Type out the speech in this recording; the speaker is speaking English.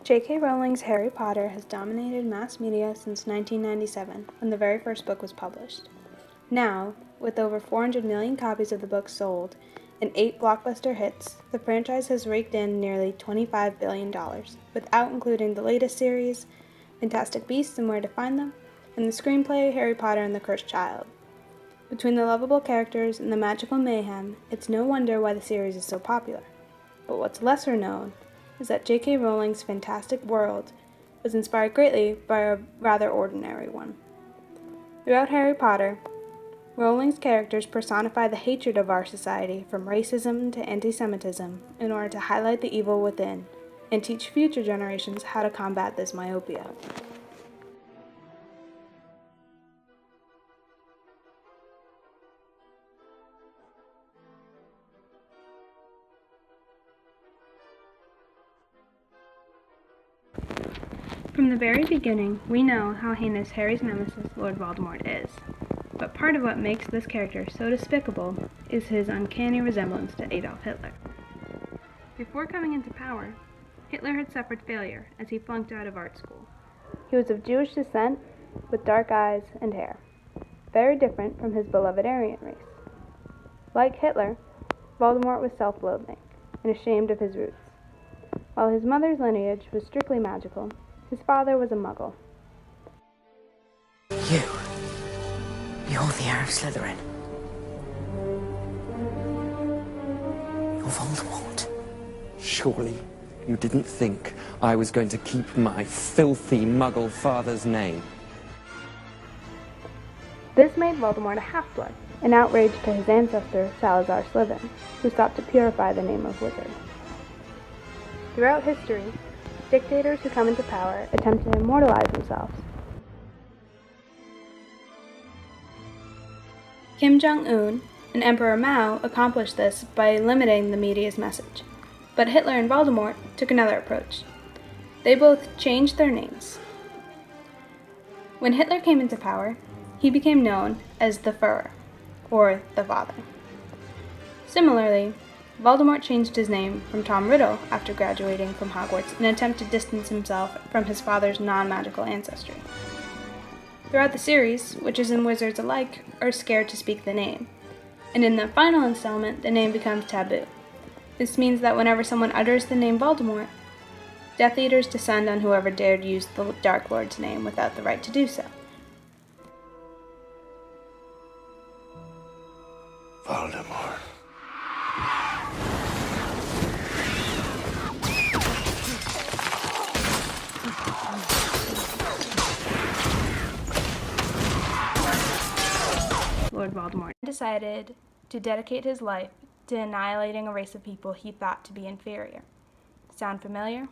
J.K. Rowling's Harry Potter has dominated mass media since 1997, when the very first book was published. Now, with over 400 million copies of the book sold and 8 blockbuster hits, the franchise has raked in nearly $25 billion, without including the latest series, Fantastic Beasts and Where to Find Them, and the screenplay Harry Potter and the Cursed Child. Between the lovable characters and the magical mayhem, it's no wonder why the series is so popular. But what's lesser known is that J.K. Rowling's fantastic world was inspired greatly by a rather ordinary one. Throughout Harry Potter, Rowling's characters personify the hatred of our society from racism to anti-Semitism in order to highlight the evil within and teach future generations how to combat this myopia. From the very beginning, we know how heinous Harry's nemesis, Lord Voldemort, is. But part of what makes this character so despicable is his uncanny resemblance to Adolf Hitler. Before coming into power, Hitler had suffered failure as he flunked out of art school. He was of Jewish descent, with dark eyes and hair, very different from his beloved Aryan race. Like Hitler, Voldemort was self-loathing and ashamed of his roots. While his mother's lineage was strictly magical, his father was a muggle. You're the heir of Slytherin. You're Voldemort. Surely you didn't think I was going to keep my filthy muggle father's name? This made Voldemort a half-blood, an outrage to his ancestor Salazar Slytherin, who sought to purify the name of wizard. Throughout history, dictators who come into power attempt to immortalize themselves. Kim Jong-un and Emperor Mao accomplished this by limiting the media's message. But Hitler and Voldemort took another approach. They both changed their names. When Hitler came into power, he became known as the Führer, or the Father. Similarly, Voldemort changed his name from Tom Riddle after graduating from Hogwarts in an attempt to distance himself from his father's non-magical ancestry. Throughout the series, witches and wizards alike are scared to speak the name, and in the final installment, the name becomes taboo. This means that whenever someone utters the name Voldemort, Death Eaters descend on whoever dared use the Dark Lord's name without the right to do so. Voldemort. Lord Voldemort decided to dedicate his life to annihilating a race of people he thought to be inferior. Sound familiar?